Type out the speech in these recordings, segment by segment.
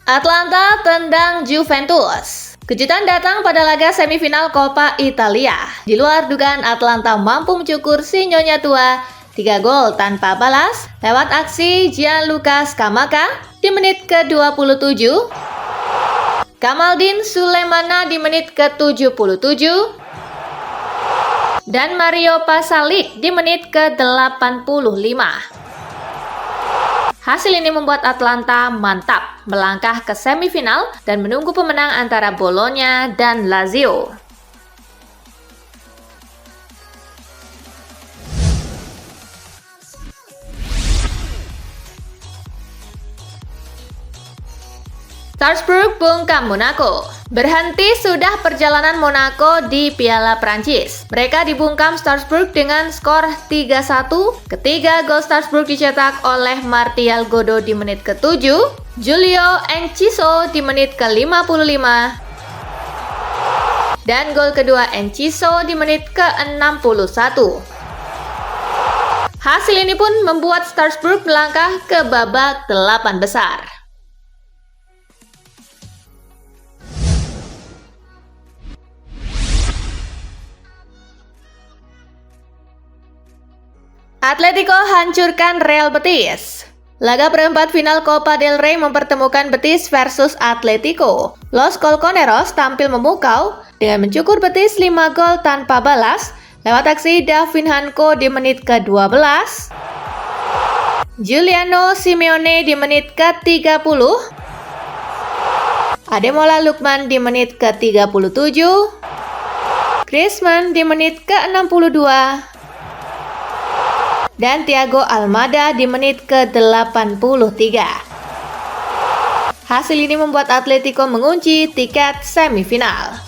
Atalanta tendang Juventus. Kejutan datang pada laga semifinal Coppa Italia. Di luar dugaan, Atalanta mampu mencukur si Nyonya Tua 3 gol tanpa balas lewat aksi Gianluca Scamacca di menit ke-27, Kamaldin Sulemana di menit ke-77, dan Mario Pasalic di menit ke-85. Hasil ini membuat Atalanta mantap melangkah ke semifinal dan menunggu pemenang antara Bologna dan Lazio. Strasbourg bungkam Monaco. Berhenti sudah perjalanan Monaco di Piala Prancis. Mereka dibungkam Strasbourg dengan skor 3-1. Ketiga gol Strasbourg dicetak oleh Martial Godo di menit ke-7, Julio Enciso di menit ke-55, dan gol kedua Enciso di menit ke-61. Hasil ini pun membuat Strasbourg melangkah ke babak 8 besar. Atletico hancurkan Real Betis. Laga perempat final Copa del Rey mempertemukan Betis versus Atletico. Los Colchoneros tampil memukau dengan mencukur Betis 5 gol tanpa balas lewat aksi Davinhanko di menit ke-12, Giuliano Simeone di menit ke-30, Ademola Lookman di menit ke-37, Griezmann di menit ke-62, dan Thiago Almada di menit ke-83. Hasil ini membuat Atletico mengunci tiket semifinal.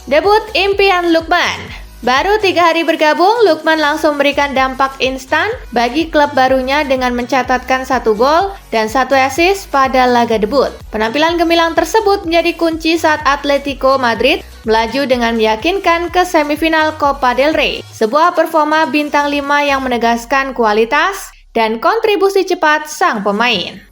Debut impian Lookman. Baru 3 hari bergabung, Lookman langsung memberikan dampak instan bagi klub barunya dengan mencatatkan 1 gol dan 1 assist pada laga debut. Penampilan gemilang tersebut menjadi kunci saat Atletico Madrid melaju dengan meyakinkan ke semifinal Copa del Rey. Sebuah performa bintang 5 yang menegaskan kualitas dan kontribusi cepat sang pemain.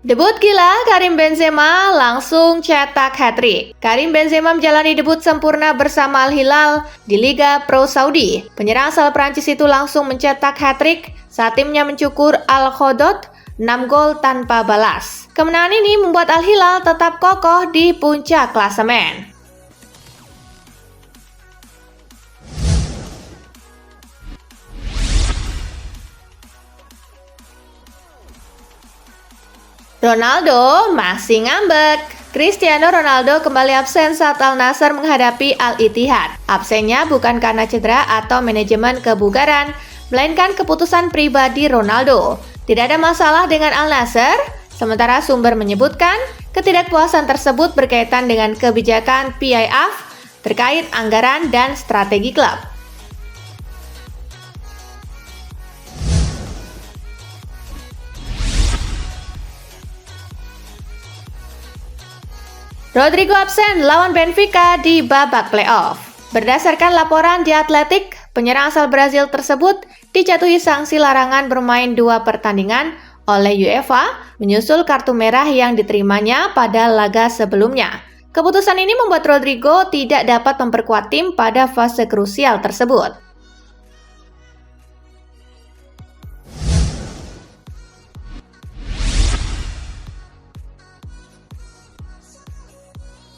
Debut gila Karim Benzema langsung cetak hat-trick. Karim Benzema menjalani debut sempurna bersama Al Hilal di Liga Pro Saudi. Penyerang asal Prancis itu langsung mencetak hat-trick saat timnya mencukur Al Khodod 6 gol tanpa balas. Kemenangan ini membuat Al Hilal tetap kokoh di puncak klasemen. Ronaldo masih ngambek. Cristiano Ronaldo kembali absen saat Al Nassr menghadapi Al Ittihad. Absennya bukan karena cedera atau manajemen kebugaran, melainkan keputusan pribadi Ronaldo. Tidak ada masalah dengan Al Nassr, sementara sumber menyebutkan ketidakpuasan tersebut berkaitan dengan kebijakan PIF terkait anggaran dan strategi klub. Rodrigo absen lawan Benfica di babak playoff. Berdasarkan laporan The Athletic, penyerang asal Brazil tersebut dijatuhi sanksi larangan bermain 2 pertandingan oleh UEFA menyusul kartu merah yang diterimanya pada laga sebelumnya. Keputusan ini membuat Rodrigo tidak dapat memperkuat tim pada fase krusial tersebut.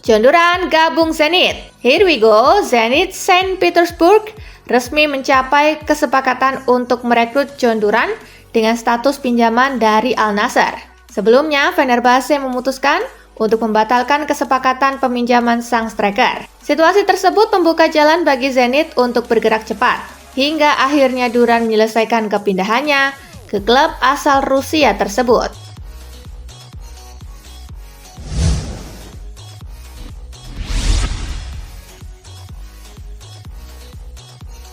John Duran gabung Zenit. Here we go, Zenit Saint Petersburg resmi mencapai kesepakatan untuk merekrut John Duran dengan status pinjaman dari Al Nassr. Sebelumnya, Fenerbahce memutuskan untuk membatalkan kesepakatan peminjaman sang striker. Situasi tersebut membuka jalan bagi Zenit untuk bergerak cepat, hingga akhirnya Duran menyelesaikan kepindahannya ke klub asal Rusia tersebut.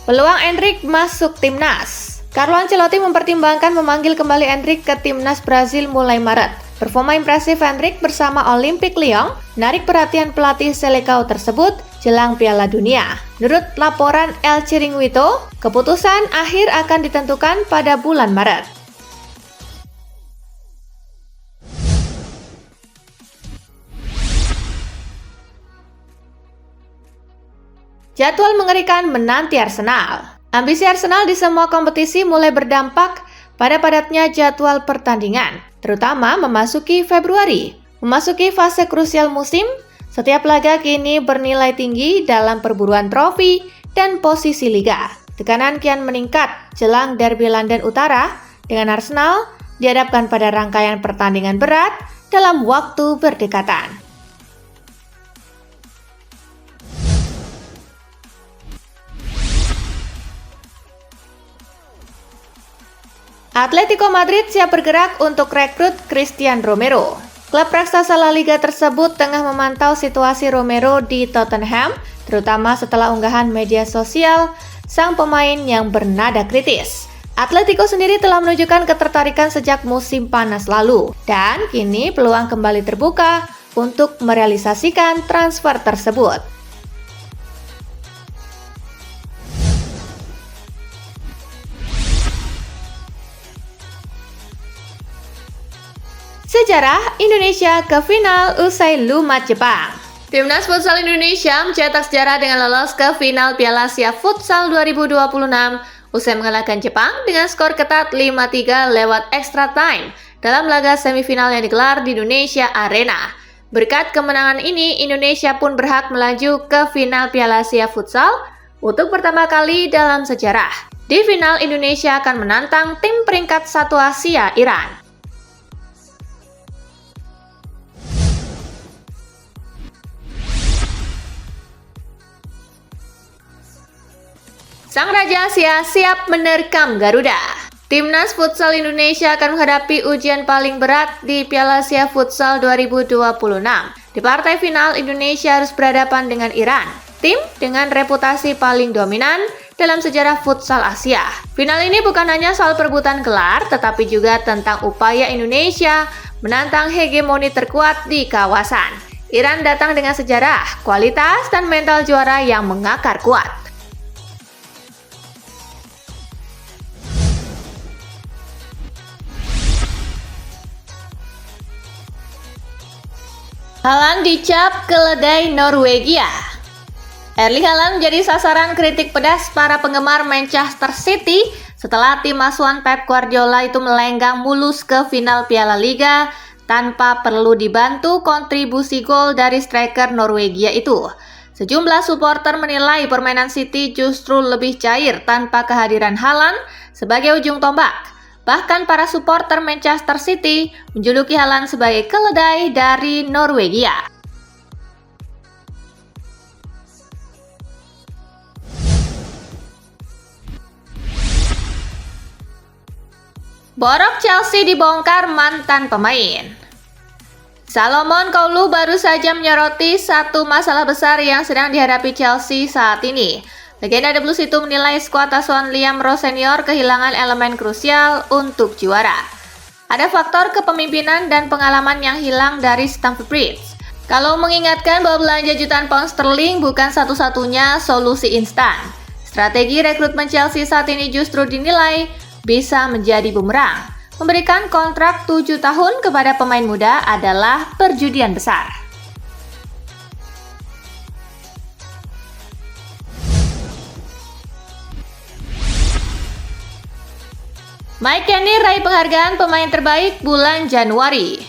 Peluang Endrick masuk timnas. Carlo Ancelotti mempertimbangkan memanggil kembali Endrick ke timnas Brazil mulai Maret. Performa impresif Endrick bersama Olympique Lyon menarik perhatian pelatih Seleção tersebut jelang Piala Dunia. Menurut laporan El Chiringuito, keputusan akhir akan ditentukan pada bulan Maret. Jadwal mengerikan menanti Arsenal. Ambisi Arsenal di semua kompetisi mulai berdampak pada padatnya jadwal pertandingan, terutama memasuki Februari. Memasuki fase krusial musim, setiap laga kini bernilai tinggi dalam perburuan trofi dan posisi liga. Tekanan kian meningkat jelang derby London Utara dengan Arsenal dihadapkan pada rangkaian pertandingan berat dalam waktu berdekatan. Atletico Madrid siap bergerak untuk rekrut Christian Romero. Klub raksasa La Liga tersebut tengah memantau situasi Romero di Tottenham, terutama setelah unggahan media sosial sang pemain yang bernada kritis. Atletico sendiri telah menunjukkan ketertarikan sejak musim panas lalu, dan kini peluang kembali terbuka untuk merealisasikan transfer tersebut. Sejarah Indonesia ke final usai lumat Jepang. Timnas Futsal Indonesia mencetak sejarah dengan lolos ke final Piala Asia Futsal 2026 usai mengalahkan Jepang dengan skor ketat 5-3 lewat extra time dalam laga semifinal yang digelar di Indonesia Arena. Berkat kemenangan ini, Indonesia pun berhak melaju ke final Piala Asia Futsal untuk pertama kali dalam sejarah. Di final, Indonesia akan menantang tim peringkat 1 Asia, Iran. Sang Raja Asia siap menerkam Garuda. Timnas Futsal Indonesia akan menghadapi ujian paling berat di Piala Asia Futsal 2026. Di partai final, Indonesia harus berhadapan dengan Iran, tim dengan reputasi paling dominan dalam sejarah futsal Asia. Final ini bukan hanya soal perebutan gelar, tetapi juga tentang upaya Indonesia menantang hegemoni terkuat di kawasan. Iran datang dengan sejarah, kualitas, dan mental juara yang mengakar kuat. Haaland dicap keledai Norwegia. Erling Haaland menjadi sasaran kritik pedas para penggemar Manchester City setelah tim asuhan Pep Guardiola itu melenggang mulus ke final Piala Liga tanpa perlu dibantu kontribusi gol dari striker Norwegia itu. Sejumlah supporter menilai permainan City justru lebih cair tanpa kehadiran Haaland sebagai ujung tombak. Bahkan para supporter Manchester City menjuluki Haaland sebagai keledai dari Norwegia. Borok Chelsea dibongkar mantan pemain. Salomon Kalou baru saja menyoroti satu masalah besar yang sedang dihadapi Chelsea saat ini. Legenda The Blues itu menilai skuad asuhan Liam Rose Senior kehilangan elemen krusial untuk juara. Ada faktor kepemimpinan dan pengalaman yang hilang dari Stamford Bridge. Kalau mengingatkan bahwa belanja jutaan pound sterling bukan satu-satunya solusi instan. Strategi rekrutmen Chelsea saat ini justru dinilai bisa menjadi bumerang. Memberikan kontrak 7 tahun kepada pemain muda adalah perjudian besar. Mike Kenny raih penghargaan pemain terbaik bulan Januari.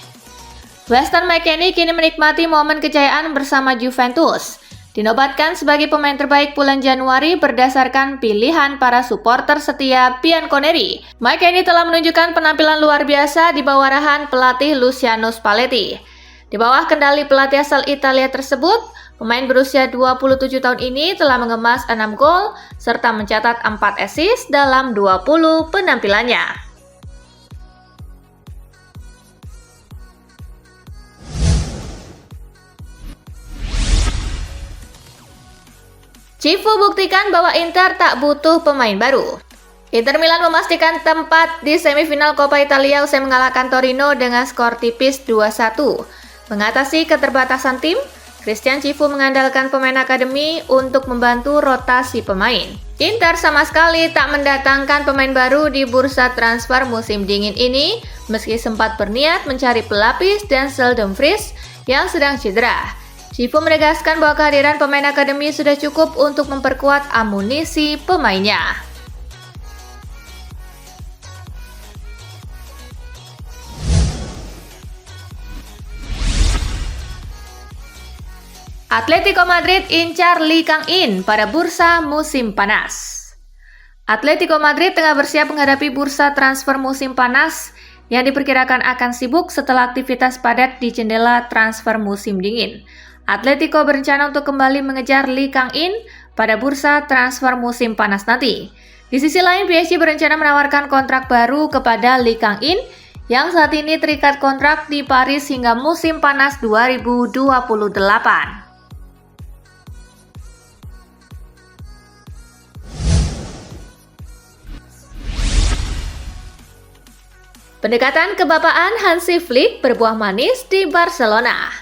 Weston McKennie kini menikmati momen kejayaan bersama Juventus. Dinobatkan sebagai pemain terbaik bulan Januari berdasarkan pilihan para supporter setia Bianconeri. Mike Kenny telah menunjukkan penampilan luar biasa di bawah arahan pelatih Luciano Spalletti. Di bawah kendali pelatih asal Italia tersebut, pemain berusia 27 tahun ini telah mengemas 6 gol serta mencatat 4 assist dalam 20 penampilannya. Cifu buktikan bahwa Inter tak butuh pemain baru. Inter Milan memastikan tempat di semifinal Coppa Italia usai mengalahkan Torino dengan skor tipis 2-1. Mengatasi keterbatasan tim, Christian Cifu mengandalkan pemain akademi untuk membantu rotasi pemain. Inter sama sekali tak mendatangkan pemain baru di bursa transfer musim dingin ini, meski sempat berniat mencari pelapis Denzel Dumfries yang sedang cedera. Cifu menegaskan bahwa kehadiran pemain akademi sudah cukup untuk memperkuat amunisi pemainnya. Atletico Madrid incar Lee Kang-in pada bursa musim panas. Atletico Madrid tengah bersiap menghadapi bursa transfer musim panas yang diperkirakan akan sibuk setelah aktivitas padat di jendela transfer musim dingin. Atletico berencana untuk kembali mengejar Lee Kang-in pada bursa transfer musim panas nanti. Di sisi lain, PSG berencana menawarkan kontrak baru kepada Lee Kang-in yang saat ini terikat kontrak di Paris hingga musim panas 2028. Pendekatan kebapaan Hansi Flick berbuah manis di Barcelona.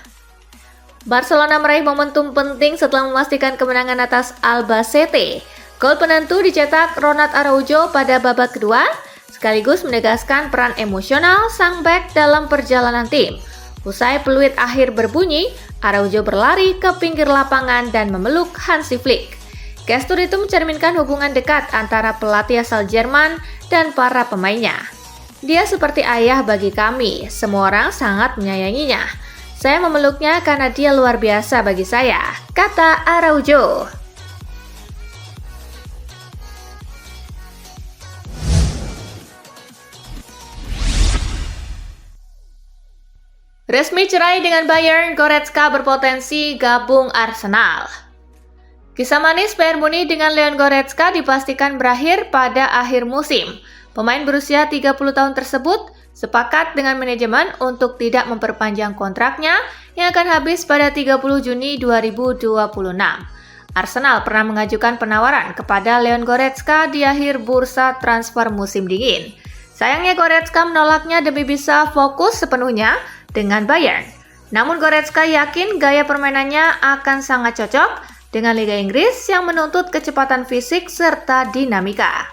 Barcelona meraih momentum penting setelah memastikan kemenangan atas Albacete. Gol penentu dicetak Ronald Araujo pada babak kedua, sekaligus menegaskan peran emosional sang bek dalam perjalanan tim. Usai peluit akhir berbunyi, Araujo berlari ke pinggir lapangan dan memeluk Hansi Flick. Gestur itu mencerminkan hubungan dekat antara pelatih asal Jerman dan para pemainnya. Dia seperti ayah bagi kami, semua orang sangat menyayanginya. Saya memeluknya karena dia luar biasa bagi saya, kata Araujo. Resmi cerai dengan Bayern, Goretzka berpotensi gabung Arsenal. Kisah manis Bayern Munich dengan Leon Goretzka dipastikan berakhir pada akhir musim. Pemain berusia 30 tahun tersebut sepakat dengan manajemen untuk tidak memperpanjang kontraknya yang akan habis pada 30 Juni 2026. Arsenal pernah mengajukan penawaran kepada Leon Goretzka di akhir bursa transfer musim dingin. Sayangnya Goretzka menolaknya demi bisa fokus sepenuhnya dengan Bayern. Namun Goretzka yakin gaya permainannya akan sangat cocok dengan Liga Inggris yang menuntut kecepatan fisik serta dinamika.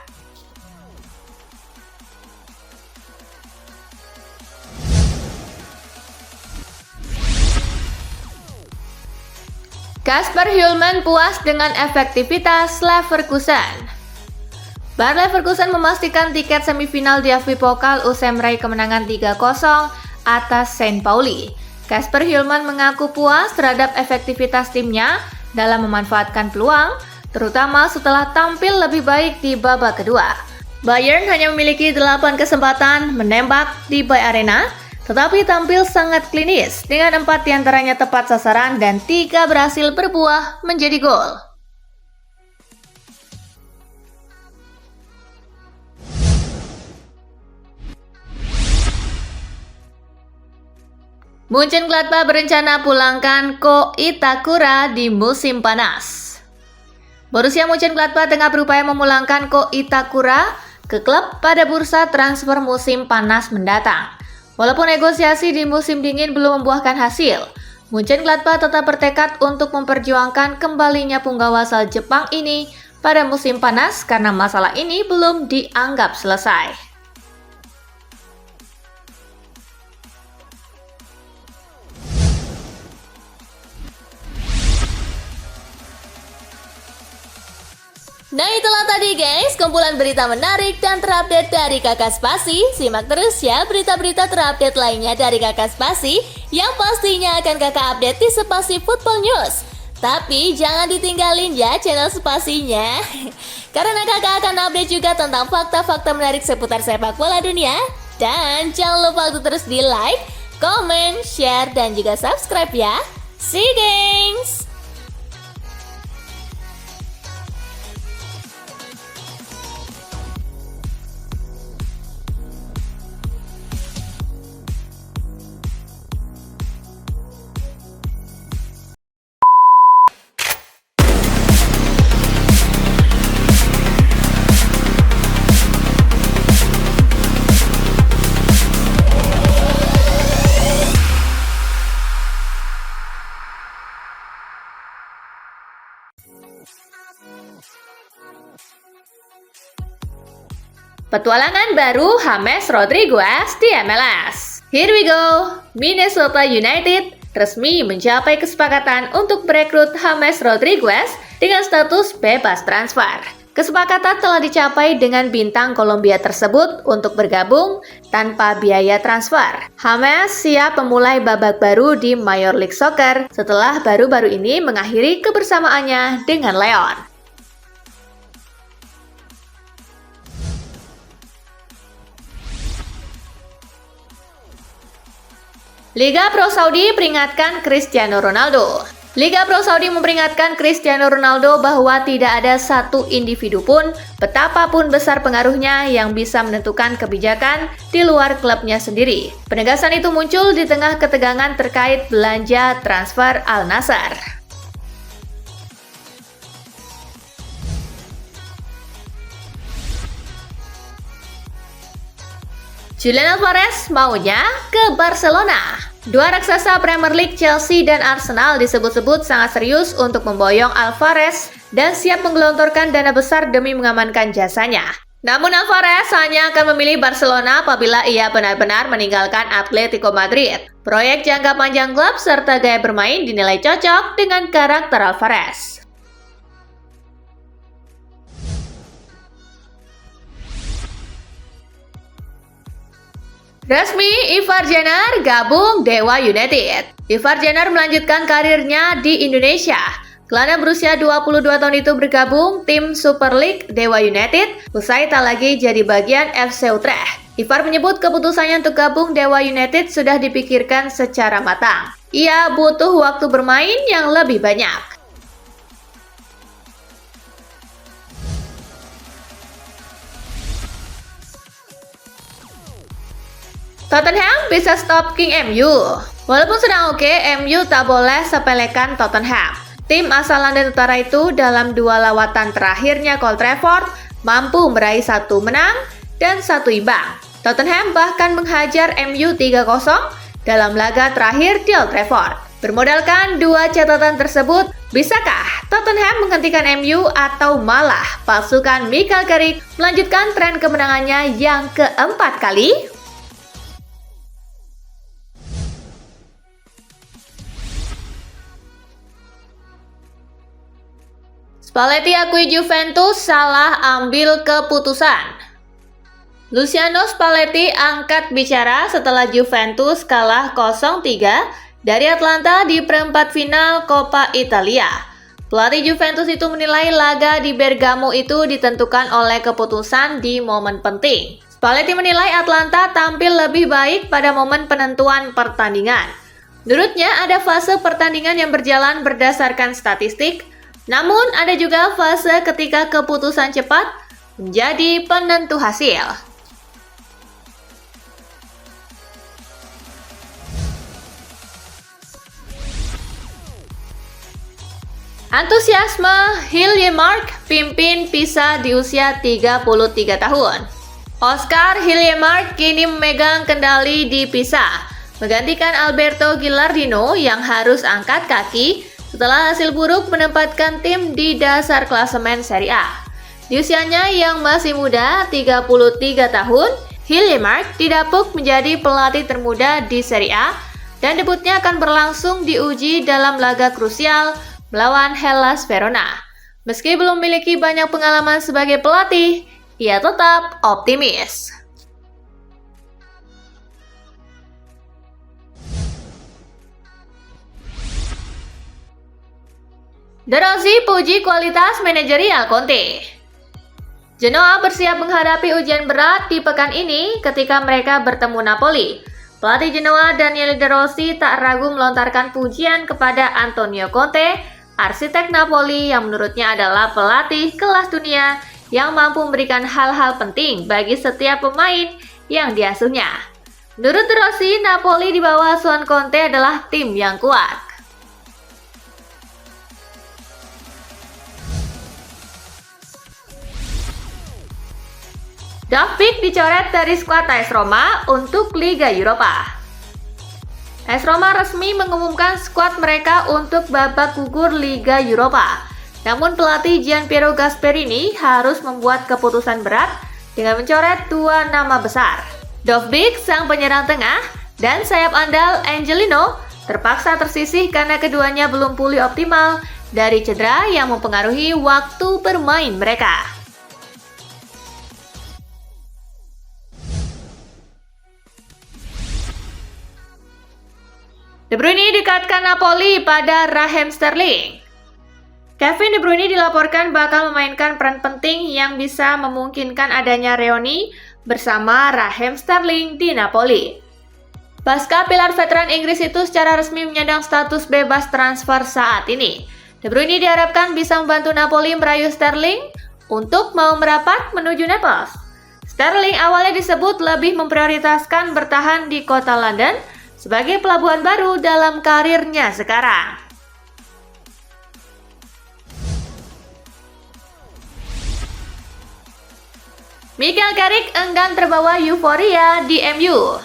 Kasper Hjulmand puas dengan efektivitas Leverkusen. Bayer Leverkusen memastikan tiket semifinal DFB Pokal usai meraih kemenangan 3-0 atas St. Pauli. Kasper Hjulmand mengaku puas terhadap efektivitas timnya dalam memanfaatkan peluang, terutama setelah tampil lebih baik di babak kedua. Bayern hanya memiliki 8 kesempatan menembak di Bay Arena, tetapi tampil sangat klinis dengan 4 diantaranya tepat sasaran dan 3 berhasil berbuah menjadi gol. Mönchengladbach berencana pulangkan Ko Itakura di musim panas. Borussia Mönchengladbach tengah berupaya memulangkan Ko Itakura ke klub pada bursa transfer musim panas mendatang. Walaupun negosiasi di musim dingin belum membuahkan hasil, Mönchengladbach tetap bertekad untuk memperjuangkan kembalinya punggawa asal Jepang ini pada musim panas karena masalah ini belum dianggap selesai. Nah itulah tadi guys, kumpulan berita menarik dan terupdate dari Kakak Spasi. Simak terus ya berita-berita terupdate lainnya dari Kakak Spasi yang pastinya akan Kakak update di Spasi Football News. Tapi jangan ditinggalin ya channel Spasinya, karena Kakak akan update juga tentang fakta-fakta menarik seputar sepak bola dunia. Dan jangan lupa untuk terus di like, comment, share, dan juga subscribe ya. See you guys! Petualangan baru James Rodriguez di MLS. Here we go! Minnesota United resmi mencapai kesepakatan untuk merekrut James Rodriguez dengan status bebas transfer. Kesepakatan telah dicapai dengan bintang Kolombia tersebut untuk bergabung tanpa biaya transfer. James siap memulai babak baru di Major League Soccer setelah baru-baru ini mengakhiri kebersamaannya dengan Leon. Liga Pro Saudi peringatkan Cristiano Ronaldo. Liga Pro Saudi memperingatkan Cristiano Ronaldo bahwa tidak ada satu individu pun, betapapun besar pengaruhnya, yang bisa menentukan kebijakan di luar klubnya sendiri. Penegasan itu muncul di tengah ketegangan terkait belanja transfer Al Nassr. Julian Alvarez maunya ke Barcelona. Dua raksasa Premier League Chelsea dan Arsenal disebut-sebut sangat serius untuk memboyong Alvarez dan siap menggelontorkan dana besar demi mengamankan jasanya. Namun Alvarez hanya akan memilih Barcelona apabila ia benar-benar meninggalkan Atletico Madrid. Proyek jangka panjang klub serta gaya bermain dinilai cocok dengan karakter Alvarez. Resmi, Ivar Jenner gabung Dewa United. Ivar Jenner melanjutkan karirnya di Indonesia. Gelandang berusia 22 tahun itu bergabung tim Super League Dewa United usai tak lagi jadi bagian FC Utrecht. Ivar menyebut keputusannya untuk gabung Dewa United sudah dipikirkan secara matang. Ia butuh waktu bermain yang lebih banyak. Tottenham bisa stop King MU. Walaupun sedang oke, MU tak boleh sepelekan Tottenham. Tim asal London Utara itu dalam dua lawatan terakhirnya ke Old Trafford mampu meraih 1 menang dan 1 imbang. Tottenham bahkan menghajar MU 3-0 dalam laga terakhir di Old Trafford. Bermodalkan dua catatan tersebut, bisakah Tottenham menghentikan MU atau malah pasukan Michael Carrick melanjutkan tren kemenangannya yang keempat kali? Spalletti akui Juventus salah ambil keputusan. Luciano Spalletti angkat bicara setelah Juventus kalah 0-3 dari Atalanta di perempat final Coppa Italia. Pelatih Juventus itu menilai laga di Bergamo itu ditentukan oleh keputusan di momen penting. Spalletti menilai Atalanta tampil lebih baik pada momen penentuan pertandingan. Menurutnya ada fase pertandingan yang berjalan berdasarkan statistik, namun ada juga fase ketika keputusan cepat menjadi penentu hasil. Antusiasme Hiljemark pimpin Pisa di usia 33 tahun. Oscar Hiljemark kini memegang kendali di Pisa, menggantikan Alberto Gilardino yang harus angkat kaki setelah hasil buruk menempatkan tim di dasar klasemen Serie A. Di usianya yang masih muda, 33 tahun, Hiljemark didapuk menjadi pelatih termuda di Serie A dan debutnya akan berlangsung diuji dalam laga krusial melawan Hellas Verona. Meski belum memiliki banyak pengalaman sebagai pelatih, ia tetap optimis. De Rossi puji kualitas manajerial Conte. Genoa bersiap menghadapi ujian berat di pekan ini ketika mereka bertemu Napoli. Pelatih Genoa Daniele De Rossi tak ragu melontarkan pujian kepada Antonio Conte, arsitek Napoli yang menurutnya adalah pelatih kelas dunia yang mampu memberikan hal-hal penting bagi setiap pemain yang diasuhnya. Menurut De Rossi, Napoli di bawah asuhan Conte adalah tim yang kuat. Dovbyk dicoret dari skuad AS Roma untuk Liga Eropa. AS Roma resmi mengumumkan skuad mereka untuk babak gugur Liga Eropa. Namun pelatih Gianpiero Gasperini harus membuat keputusan berat dengan mencoret dua nama besar. Dovbyk, sang penyerang tengah, dan sayap andal Angelino terpaksa tersisih karena keduanya belum pulih optimal dari cedera yang mempengaruhi waktu bermain mereka. De Bruyne dekatkan Napoli pada Raheem Sterling. Kevin De Bruyne dilaporkan bakal memainkan peran penting yang bisa memungkinkan adanya reuni bersama Raheem Sterling di Napoli. Pasca pilar veteran Inggris itu secara resmi menyandang status bebas transfer saat ini, De Bruyne diharapkan bisa membantu Napoli merayu Sterling untuk mau merapat menuju Naples. Sterling awalnya disebut lebih memprioritaskan bertahan di kota London sebagai pelabuhan baru dalam karirnya sekarang. Michael Carrick enggan terbawa euforia di MU.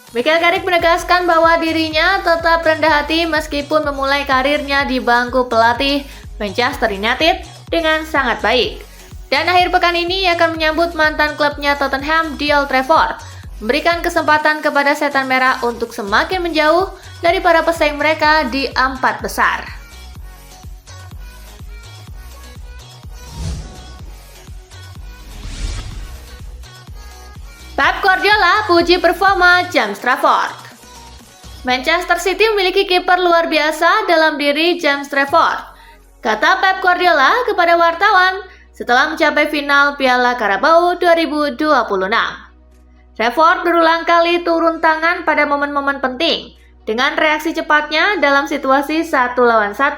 Michael Carrick menegaskan bahwa dirinya tetap rendah hati meskipun memulai karirnya di bangku pelatih Manchester United dengan sangat baik. Dan akhir pekan ini akan menyambut mantan klubnya Tottenham di Old Trafford, memberikan kesempatan kepada Setan Merah untuk semakin menjauh dari para pesaing mereka di empat besar. Pep Guardiola puji performa James Trafford. Manchester City memiliki kiper luar biasa dalam diri James Trafford, kata Pep Guardiola kepada wartawan setelah mencapai final Piala Carabao 2026. Trafford berulang kali turun tangan pada momen-momen penting dengan reaksi cepatnya dalam situasi 1 lawan 1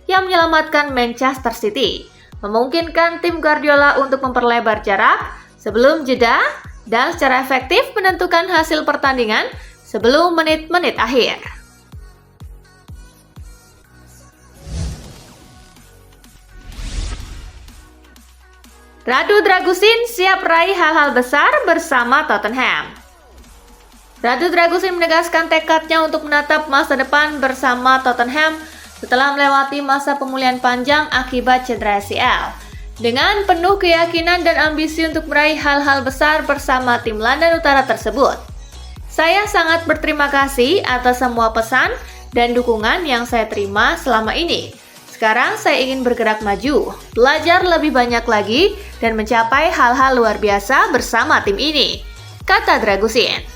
yang menyelamatkan Manchester City, memungkinkan tim Guardiola untuk memperlebar jarak sebelum jeda dan secara efektif menentukan hasil pertandingan sebelum menit-menit akhir. Radu Dragusin siap raih hal-hal besar bersama Tottenham. Radu Dragusin menegaskan tekadnya untuk menatap masa depan bersama Tottenham setelah melewati masa pemulihan panjang akibat cedera ACL. Dengan penuh keyakinan dan ambisi untuk meraih hal-hal besar bersama tim London Utara tersebut. Saya sangat berterima kasih atas semua pesan dan dukungan yang saya terima selama ini. Sekarang saya ingin bergerak maju, belajar lebih banyak lagi, dan mencapai hal-hal luar biasa bersama tim ini, kata Dragusin.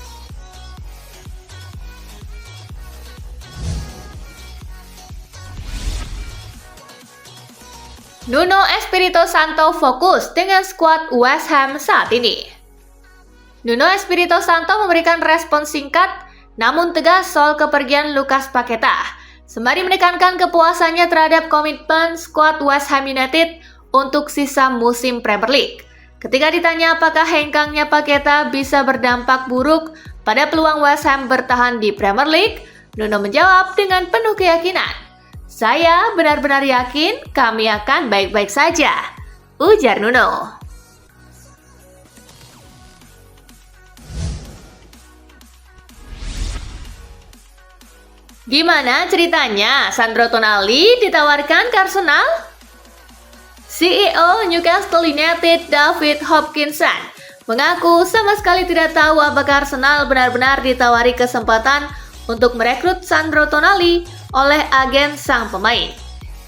Nuno Espirito Santo fokus dengan skuad West Ham saat ini. Nuno Espirito Santo memberikan respon singkat namun tegas soal kepergian Lucas Paqueta, sembari menekankan kepuasannya terhadap komitmen skuad West Ham United untuk sisa musim Premier League. Ketika ditanya apakah hengkangnya Paqueta bisa berdampak buruk pada peluang West Ham bertahan di Premier League, Nuno menjawab dengan penuh keyakinan. Saya benar-benar yakin kami akan baik-baik saja, ujar Nuno. Gimana ceritanya Sandro Tonali ditawarkan ke Arsenal? CEO Newcastle United David Hopkinson mengaku sama sekali tidak tahu apakah Arsenal benar-benar ditawari kesempatan untuk merekrut Sandro Tonali oleh agen sang pemain.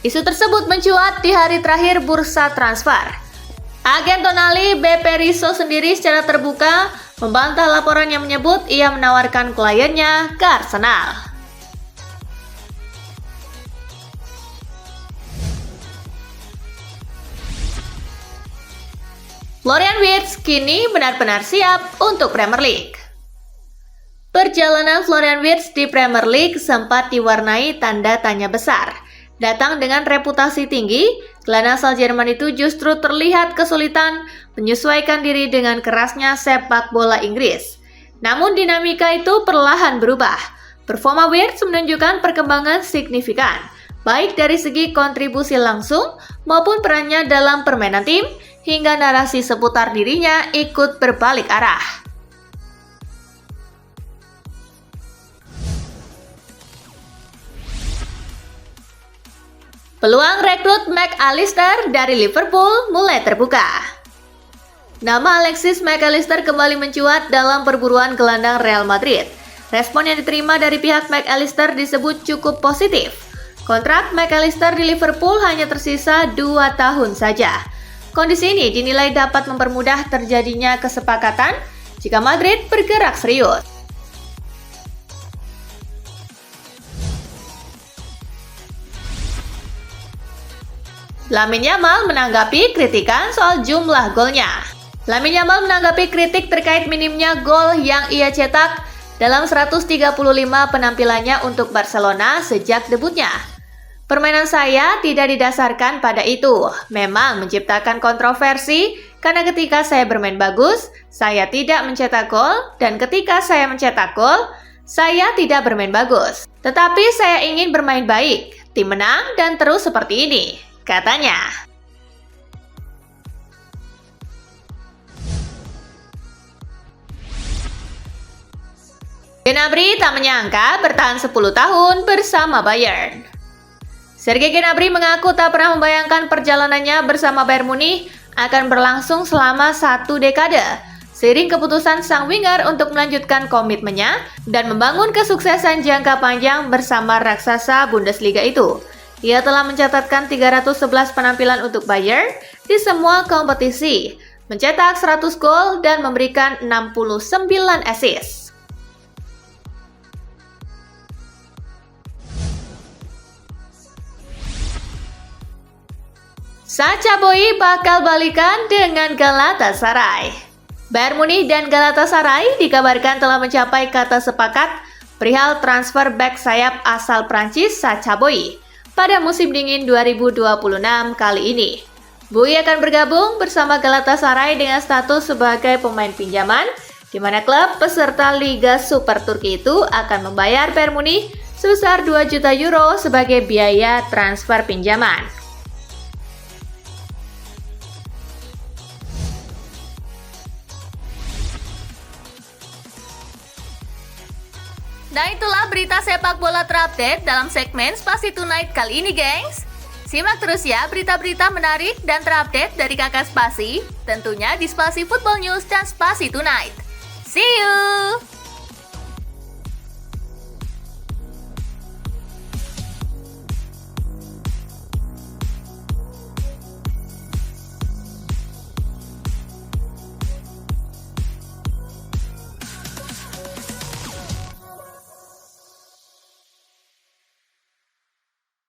Isu tersebut mencuat di hari terakhir bursa transfer. Agen Tonali, BP Rizzo sendiri secara terbuka membantah laporan yang menyebut ia menawarkan kliennya ke Arsenal. Florian Wirtz kini benar-benar siap untuk Premier League. Perjalanan Florian Wirtz di Premier League sempat diwarnai tanda tanya besar. Datang dengan reputasi tinggi, gelandang asal Jerman itu justru terlihat kesulitan menyesuaikan diri dengan kerasnya sepak bola Inggris. Namun dinamika itu perlahan berubah. Performa Wirtz menunjukkan perkembangan signifikan, baik dari segi kontribusi langsung maupun perannya dalam permainan tim, hingga narasi seputar dirinya ikut berbalik arah. Peluang rekrut McAllister dari Liverpool mulai terbuka. Nama Alexis Mac Allister kembali mencuat dalam perburuan gelandang Real Madrid. Respon yang diterima dari pihak Mac Allister disebut cukup positif. Kontrak Mac Allister di Liverpool hanya tersisa 2 tahun saja. Kondisi ini dinilai dapat mempermudah terjadinya kesepakatan jika Madrid bergerak serius. Lamine Yamal menanggapi kritikan soal jumlah golnya. Lamine Yamal menanggapi kritik terkait minimnya gol yang ia cetak dalam 135 penampilannya untuk Barcelona sejak debutnya. Permainan saya tidak didasarkan pada itu, memang menciptakan kontroversi karena ketika saya bermain bagus, saya tidak mencetak gol, dan ketika saya mencetak gol, saya tidak bermain bagus. Tetapi saya ingin bermain baik, tim menang, dan terus seperti ini, katanya. Gnabry tak menyangka bertahan 10 tahun bersama Bayern. Serge Gnabry mengaku tak pernah membayangkan perjalanannya bersama Bayern Munich akan berlangsung selama 1 dekade. Seiring keputusan sang winger untuk melanjutkan komitmennya dan membangun kesuksesan jangka panjang bersama raksasa Bundesliga itu. Ia telah mencatatkan 311 penampilan untuk Bayern di semua kompetisi, mencetak 100 gol dan memberikan 69 assist. Sacha Boey bakal balikan dengan Galatasaray. Bayern Munich dan Galatasaray dikabarkan telah mencapai kata sepakat perihal transfer bek sayap asal Prancis Sacha Boey pada musim dingin 2026 kali ini. Boey akan bergabung bersama Galatasaray dengan status sebagai pemain pinjaman, di mana klub peserta Liga Super Turki itu akan membayar Bayern Munich sebesar 2 juta euro sebagai biaya transfer pinjaman. Nah, itulah berita sepak bola terupdate dalam segmen Spasi Tonight kali ini, gengs. Simak terus ya berita-berita menarik dan terupdate dari Kakak Spasi, tentunya di Spasi Football News dan Spasi Tonight. See you!